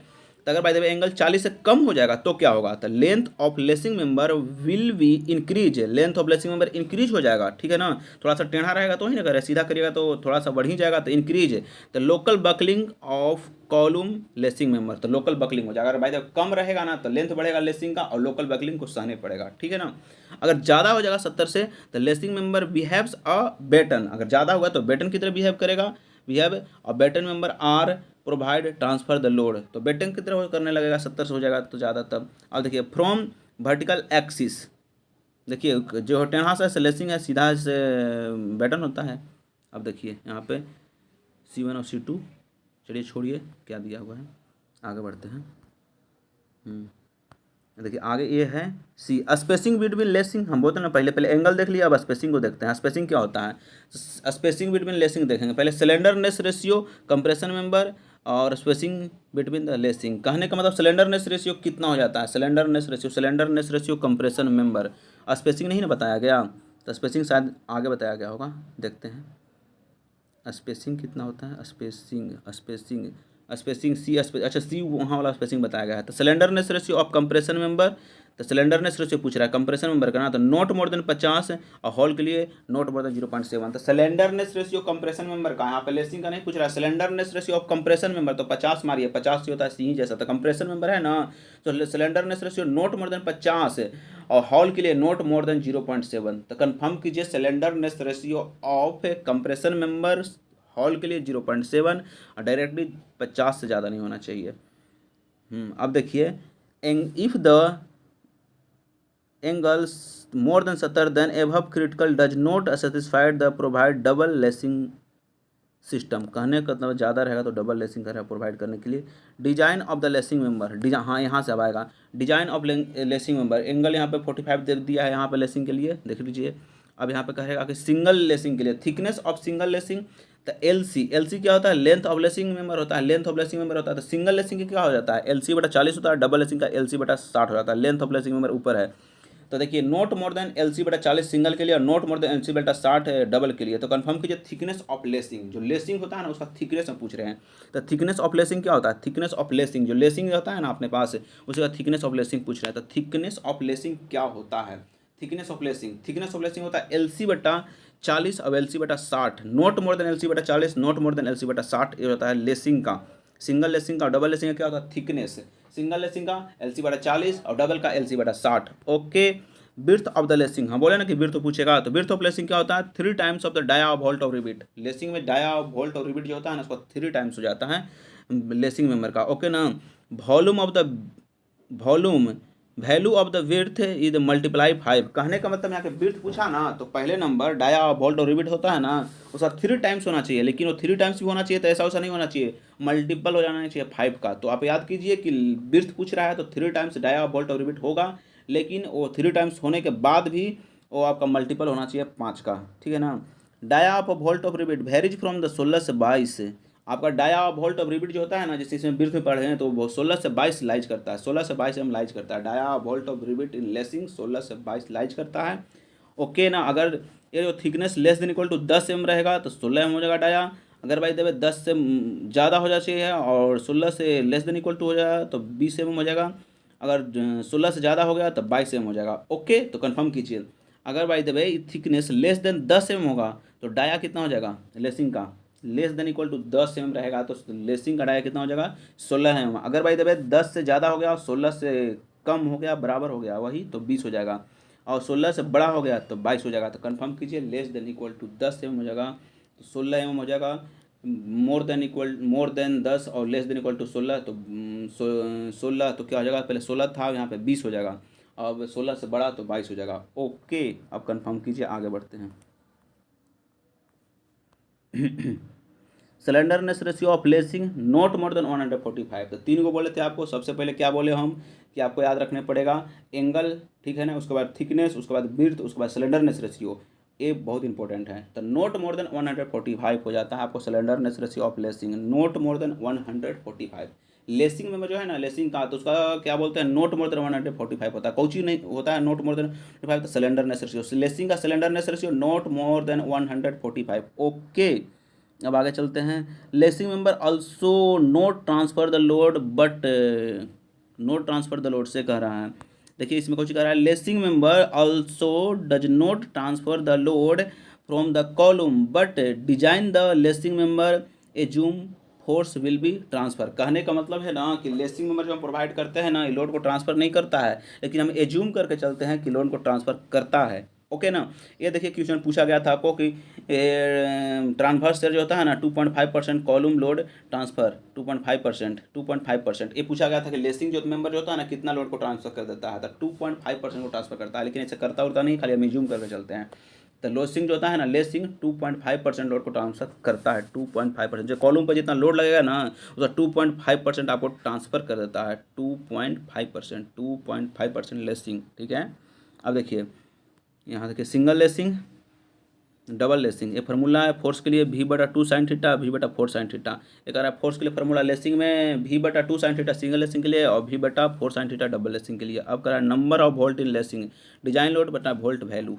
तो अगर भाई देखो एंगल 40 से कम हो जाएगा तो क्या होगा, तो length of lacing member will be increase, length of lacing member increase हो जाएगा, ठीक है ना। थोड़ा सा टेढ़ा रहेगा तो ही ना करेगा, सीधा करिएगा तो थोड़ा सा बढ़ ही जाएगा, तो इंक्रीज। तो local buckling of column lacing member, तो लोकल बकलिंग हो जाएगा। अगर भाई देखो कम रहेगा ना तो लेंथ बढ़ेगा लेसिंग का, और लोकल बकलिंग को सहने पड़ेगा, ठीक है ना। अगर ज़्यादा हो जाएगा 70 से, तो लेसिंग मेंबर बिहेव्स अ बेटन, अगर ज़्यादा होगा तो बेटन की तरह बिहेव करेगा, बिहेव। और batten member are provide transfer the load, तो बेटन की तरह करने लगेगा 70 से हो जाएगा तो ज़्यादा। तब अब देखिए फ्रॉम वर्टिकल एक्सिस, देखिए जो टेढ़ा सा लेसिंग है, सीधा से बेटन होता है। अब देखिए यहाँ पे C1 और C2, चलिए छोड़िए क्या दिया हुआ है, आगे बढ़ते हैं। देखिए आगे ये है सी, स्पेसिंग बिटवीन लेसिंग, हम बोलते हैं ना पहले पहले एंगल देख लिया, अब स्पेसिंग को देखते हैं। स्पेसिंग क्या होता है, स्पेसिंग बिटवीन लेसिंग देखेंगे पहले। सिलेंडरनेस रेशियो कंप्रेशन मेंबर और स्पेसिंग बिटवीन द लेसिंग, कहने का मतलब सिलेंडरनेस रेशियो कितना हो जाता है, slenderness ratio compression member. Spacing नहीं ना बताया गया, तो स्पेसिंग शायद आगे बताया गया होगा, देखते हैं स्पेसिंग कितना होता है। स्पेसिंग स्पेसिंग स्पेसिंग सी अच्छा सी वहाँ वाला स्पेसिंग बताया गया है। तो slenderness ratio of compression member, तो सिलेंडरनेस रेशियो पूछ रहा है कंप्रेशन मेंबर का ना, तो नॉट मोर देन 50, और हॉल के लिए नॉट मोर देन 0.7। तो सिलेंडरनेस रेशियो कंप्रेशन मेंबर का, यहाँ पे लेसिंग का नहीं पूछ रहा है, slenderness ratio of compression member, तो 50 मारिए, 50 से होता है सी जैसा, तो कंप्रेशन मेंबर है ना, तो slenderness ratio not more then 50, और हॉल के लिए नॉट मोर देन 0.7। तो कंफर्म कीजिए slenderness ratio of compression member hall के लिए 0.7, और डायरेक्टली 50 से ज़्यादा नहीं होना चाहिए। अब देखिए if the angles more than 70 then above critical does not satisfied the provide double lacing system, कहने का मतलब ज़्यादा रहेगा तो डबल लेसिंग करेगा प्रोवाइड करने के लिए। Design of the lacing member, design, हाँ यहाँ से अब आएगा design of lacing member. Angle यहाँ पे 45 दे दिया है यहाँ पे लेसिंग के लिए, देख लीजिए। अब यहाँ पे कहेगा कि सिंगल लेसिंग के लिए थिकनेस ऑफ सिंगल लेसिंग, तो एल सी क्या होता है, लेंथ ऑफ लेसिंग मेंबर होता है, लेंथ ऑफ लेसिंग मेंबर होता है। तो सिंगल लेसिंग का क्या हो जाता है, LC/40 होता है, डबल लेसिंग का LC/60 हो जाता है। लेंथ ऑफ लेसिंग मेंबर ऊपर है, तो देखिए note more than LC/40 single के लिए, और note more than LC/60 double के लिए। तो कंफर्म कीजिए थिकनेस ऑफ लेसिंग, जो लेसिंग होता है ना उसका थिकनेस हम पूछ रहे हैं। तो थिकनेस ऑफ लेसिंग क्या होता है, थिकनेस ऑफ लेसिंग, जो लेसिंग होता है ना अपने पास उसका थिकनेस ऑफ लेसिंग पूछ रहे हैं। तो थिकनेस ऑफ लेसिंग क्या होता है, थिकनेस ऑफ लेसिंग होता है LC/40 और LC/60, note more than LC/40, note more than LC/60, ये होता है लेसिंग का। सिंगल लेसिंग का, डबल लेसिंग का क्या होता है थिकनेस, सिंगल लेसिंग का LC/40 और डबल का LC/60। ओके, बिर्थ ऑफ द लेसिंग, हम बोले ना कि बिर्थ पूछेगा, तो बिर्थ ऑफ लेसिंग क्या होता है, 3 times of the dia of bolt of rivet. Lacing में dia of bolt of rivet जो होता है ना उसका 3 टाइम्स हो जाता है लेसिंग मेंबर का। ओके ना। Volume of the volume value of the width is multiply 5, कहने का मतलब यहाँ के विर्थ पूछा ना तो पहले नंबर डाया वोल्ट और रिबिट होता है ना उसका 3 टाइम्स होना चाहिए, लेकिन वो 3 टाइम्स भी होना चाहिए तो ऐसा वैसा नहीं होना चाहिए, मल्टीपल हो जाना चाहिए 5 का। तो आप याद कीजिए कि विर्थ पूछ रहा है तो 3 टाइम्स डाया वोल्ट और रिबिट होगा, लेकिन वो 3 टाइम्स होने के बाद भी वो आपका मल्टीपल होना चाहिए 5 का, ठीक है ना। Dia of bolt of rivet varies from the 16 से 22, आपका डाया वोल्ट ऑफ रिबिट जो होता है ना, जैसे इसमें बिर्थ में पढ़े हैं तो वो 16 से 22 लाइज करता है, 16 से 22 एम लाइज करता है। Dia bolt of rivet in lacing 16 से 22 लाइज करता है। ओके ना। अगर ये जो thickness less than equal to 10 m रहेगा तो 16 एम हो जाएगा डाया। अगर भाई देवे 10 से ज़्यादा हो जाना चाहिए और 16 से लेस देन इक्वल टू हो जाएगा तो 20 एम हो जाएगा। अगर 16 से ज़्यादा हो गया तो 22 एम हो जाएगा। ओके, तो कंफर्म कीजिए। अगर भाई देवे थिकनेस लेस देन 10 एम होगा तो डाया कितना हो जाएगा लेसिंग का, less than equal to 10 m रहेगा तो लेसिंग का डाया कितना हो जाएगा 16 एम। अगर भाई देवे 10 से ज़्यादा हो गया और 16 से कम हो गया बराबर हो गया वही तो 20 हो जाएगा, और 16 से बड़ा हो गया तो 22 हो जाएगा। तो कंफर्म कीजिए less than equal to 10 m हो जाएगा तो 16 एम हो जाएगा। मोर देन 10 और लेस देन इक्वल टू 16 तो 16 तो क्या हो जाएगा, पहले 16 था यहाँ पे 20 हो जाएगा। अब 16 से बड़ा तो 22 हो जाएगा। ओके, अब कंफर्म कीजिए, आगे बढ़ते हैं। Slenderness ratio of lacing not more then 145। तो 3 को बोले थे आपको। सबसे पहले क्या बोले हम कि आपको याद रखने पड़ेगा एंगल, ठीक है ना, उसके बाद थिकनेस, उसके बाद विड्थ, उसके बाद स्लेंडरनेस रेशियो। ये बहुत इंपॉर्टेंट है। तो नॉट मोर देन 145 हो जाता है आपको slenderness ratio of lacing, not more then 145। Lacing में जो है ना, लेसिंग का तो उसका क्या बोलते हैं, नॉट मोर देन 145 होता है। कौची नहीं होता है नॉट मोर देन 145, तो स्लेंडरनेस रेशियो, लेसिंग का slenderness ratio not more then 145। Okay, अब आगे चलते हैं। Lacing member also note transfer the load but note transfer the load से कह रहा है। देखिए इसमें कुछ कह रहा है, lacing member also does not transfer the load from the column but design the lacing member assume force will be transfer. कहने का मतलब है ना कि लेसिंग मेंबर जो हम प्रोवाइड करते हैं ना, ये लोड को ट्रांसफर नहीं करता है, लेकिन हम एज्यूम करके चलते हैं कि लोड को ट्रांसफर करता है। ओके ना। ये देखिए क्वेश्चन पूछा गया था आपको कि ट्रांसफर शेयर जो होता है ना 2.5% कॉलम लोड ट्रांसफर 2.5%, ये पूछा गया था कि लेसिंग जो मेंबर जो होता है ना कितना लोड को ट्रांसफर कर देता है, तो 2.5% को ट्रांसफर करता है, लेकिन ऐसे करता उरता नहीं, खाली हम एज्यूम करके चलते हैं। तो लेसिंग जो होता है ना, लेसिंग 2.5% लोड को ट्रांसफर करता है। 2.5% जो कॉलम पर जितना लोड लगेगा ना उसका 2.5% आपको ट्रांसफर कर देता है। 2.5% लेसिंग, ठीक है। अब देखिए यहाँ देखिए सिंगल लेसिंग, डबल लेसिंग। ये फार्मूला है फोर्स के लिए V/2 sin theta, V/4 sin theta. एक आ रहा है फोर्स के लिए फार्मूला लेसिंग में V/2 sin theta single lacing के लिए और V/4 sin theta double lacing के लिए। अब कह रहा है number of volt in lacing, design load बटा वोल्ट वैल्यू,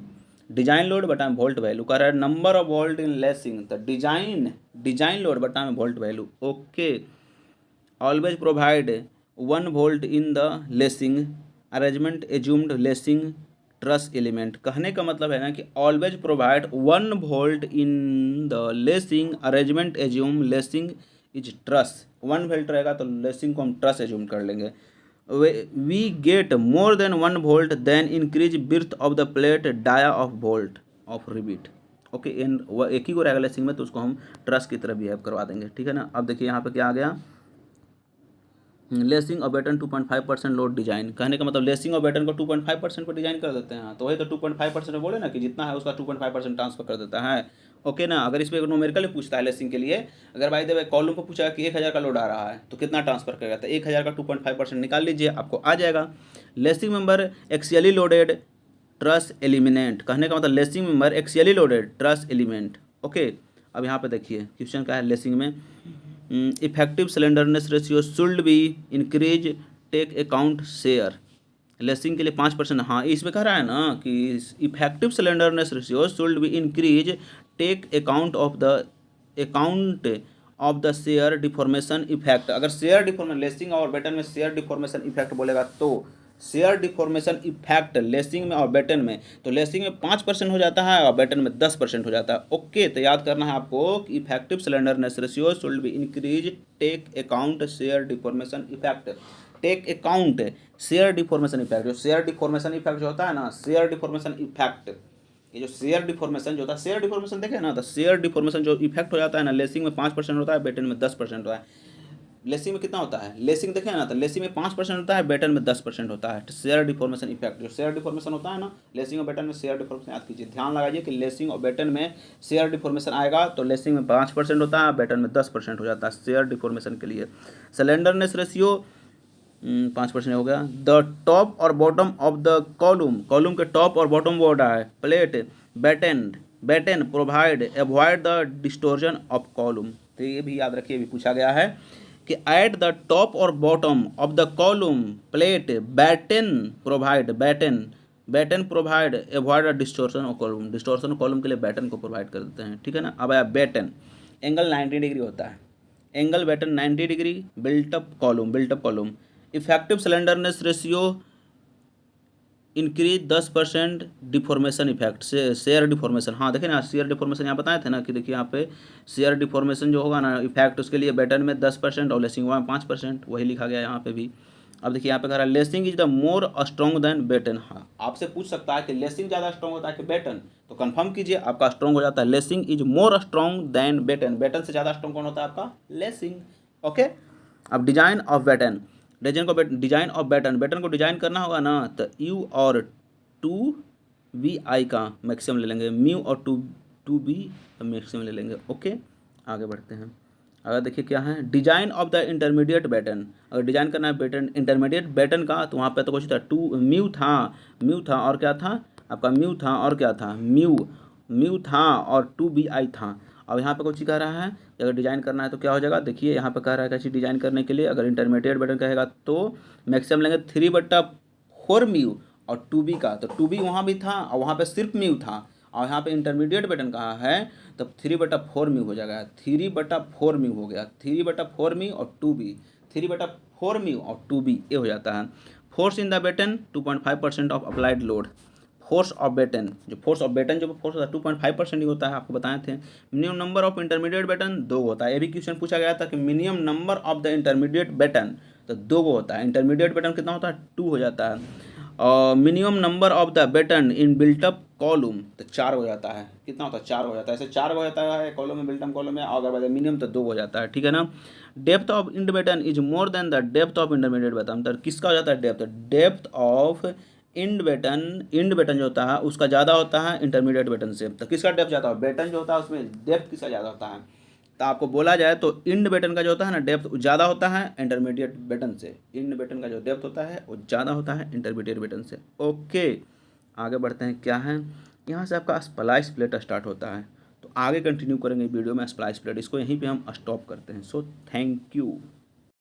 डिजाइन लोड बटा वोल्ट वैल्यू। कह रहा है number of volt in lacing, तो डिजाइन लोड बटा में volt value. Okay, always provide 1 volt in the lacing arrangement assumed lacing truss element. कहने का मतलब है ना कि always provide 1 volt in the lacing arrangement assume lacing is truss. 1 volt रहेगा तो लेसिंग को हम ट्रस एज्यूम कर लेंगे। We get more than 1 bolt then increase width of the plate dia of bolt of rivet. Okay, एक ही को रहेगा लेसिंग में, तो उसको हम ट्रस की तरह बिहेव करवा देंगे, ठीक है ना। अब देखिए यहाँ पे क्या आ गया, लेसिंग और बैटन 2.5% लोड डिजाइन। कहने का मतलब लेसिंग और बैटन को 2.5% पर डिजाइन कर देते हैं, तो वही तो 2.5% बोले ना कि जितना है उसका 2.5% ट्रांसफर कर देता है। ओके ना। अगर इस पर न्यूमेरिकली पूछता है लेसिंग के लिए, अगर भाई देवे कॉलम को पूछा कि 1000 का लोड आ रहा है तो कितना ट्रांसफर करेगा, तो 1000 का 2.5% निकाल लीजिए, आपको आ जाएगा। Lacing member axially loaded truss element. कहने का मतलब lacing member axially loaded truss element. Okay, अब यहाँ पे देखिए क्वेश्चन क्या है लेसिंग में, effective slenderness ratio should be increase take account share. Lacing के लिए 5%, हाँ इसमें कह रहा है ना कि effective slenderness ratio should be increase take account of the shear deformation effect. अगर शेयर डिफॉर्मेशन लेसिंग और बैटन में शेयर डिफॉर्मेशन इफेक्ट बोलेगा तो शेयर डिफॉर्मेशन इफेक्ट लेसिंग में और बैटन में, तो लेसिंग में 5% हो जाता है और बैटन में 10% हो जाता है। ओके, तो याद करना है आपको कि effective slenderness ratio should be increase take account shear deformation effect. Take account shear deformation effect, जो शेयर डिफॉर्मेशन इफेक्ट जो होता है ना, शेयर डिफॉर्मेशन इफेक्ट, ये जो शेयर डिफॉर्मेशन जो होता है, शेयर डिफॉर्मेशन देखे ना, तो शेयर डिफॉर्मेशन जो इफेक्ट हो जाता है ना, लेसिंग में 5% होता है, बैटन में 10% होता है। लेसिंग में कितना होता है, लेसिंग देखें ना, तो लेसिंग में 5% होता है, बैटन में 10% होता है। शेयर डिफॉर्मेशन इफेक्ट, जो शेयर डिफॉर्मेशन होता है ना लेसिंग और बैटन में, शेयर डिफॉर्मेशन याद कीजिए, ध्यान लगाइए कि लेसिंग और बैटन में शेयर डिफॉर्मेशन आएगा तो लेसिंग में 5% होता है, बैटन में 10% हो जाता है शेयर डिफॉर्मेशन के लिए। स्लेंडरनेस रेशियो 5% हो गया। द टॉप और बॉटम ऑफ द कॉलम के टॉप और बॉटम बोर्ड है plate batten provide avoid the distortion of column. तो ये भी याद रखिए, भी पूछा गया है कि एट द टॉप और bottom of the column plate batten provide avoid distortion of column. Distortion column के लिए बैटन को प्रोवाइड कर देते हैं, ठीक है ना। अब आया बैटन, एंगल 90 डिग्री होता है, angle batten 90 degree, built up column. Effective slenderness ratio increase 10% deformation effect से शेयर डिफॉर्मेशन। हाँ देखिए ना, शेयर डिफॉर्मेशन यहाँ बताए थे ना कि देखिए यहाँ पे शेयर डिफॉर्मेशन जो होगा ना इफेक्ट, उसके लिए बैटन में 10% और लेसिंग में 5%, वही लिखा गया यहाँ पे भी। अब देखिए यहाँ पे कह रहा है lacing is the more strong than batten. हाँ आपसे पूछ सकता है कि लेसिंग ज़्यादा स्ट्रॉन्ग होता है कि बैटन, तो कंफर्म कीजिए आपका स्ट्रॉन्ग हो जाता है lacing is more strong than batten. Batten से ज़्यादा स्ट्रॉन्ग कौन होता है आपका, लेसिंग। ओके, अब design of batten, design of batten को डिजाइन करना होगा ना, तो यू और टू वी आई का मैक्सिमम ले लेंगे, म्यू और टू बी मैक्सिमम ले लेंगे। ओके, आगे बढ़ते हैं। अगर देखिए क्या है, design of the intermediate batten, अगर डिजाइन करना है बैटन इंटरमीडिएट बैटन का, तो वहाँ पे तो कुछ था, म्यू था और क्या था आपका, म्यू था और क्या था, म्यू था और टू बी आई था। अब यहाँ पे कुछ कह रहा है कि अगर डिजाइन करना है तो क्या हो जाएगा, देखिए यहाँ पे कह रहा है कैसे डिजाइन करने के लिए, अगर इंटरमीडिएट बैटन कहेगा तो मैक्सिमम लेंगे 3/4 म्यू और टू बी का, तो टू बी वहाँ भी था और वहाँ पे सिर्फ म्यू था, और यहाँ पे इंटरमीडिएट बैटन कहा है तब 3/4 म्यू हो जाएगा, 3/4 म्यू हो गया, 3/4 म्यू और टू बी, 3/4 म्यू और टू बी ये हो जाता है। Force in the batten 2.5% of applied load, force of batten जो फोर्स होता है 2.5% ही होता है, आपको बताए थे। Minimum number of intermediate batten 2 होता है, ये भी क्वेश्चन पूछा गया था कि minimum number of the intermediate batten, तो 2 होता है, इंटरमीडिएट बैटन कितना होता है 2 हो जाता है। और minimum number of the batten in built up column तो 4 हो जाता है, कितना होता है 4 हो जाता है, ऐसे 4 हो जाता है कॉलम में, बिल्टअप कॉलम में, और अगर मिनिमम तो 2 हो जाता है, ठीक है ना। Depth of end batten is more than the depth of intermediate batten, तो किसका हो जाता है डेप्थ ऑफ इंड बैटन जो होता है उसका ज़्यादा होता है इंटरमीडिएट बैटन से, तो किसका डेप्थ ज़्यादा हो, बैटन जो होता है उसमें डेप्थ किसका ज़्यादा होता है, तो आपको बोला जाए तो इंड बैटन का जो होता है ना डेप्थ ज़्यादा होता है इंटरमीडिएट बैटन से, इंड बैटन का जो डेप्थ होता है वो ज़्यादा होता है इंटरमीडिएट बैटन से। ओके, आगे बढ़ते हैं। क्या है, यहाँ से आपका स्प्लाइस प्लेट स्टार्ट होता है, तो आगे कंटिन्यू करेंगे वीडियो में स्प्लाइस प्लेट, इसको यहीं पे हम स्टॉप करते हैं। So thank you.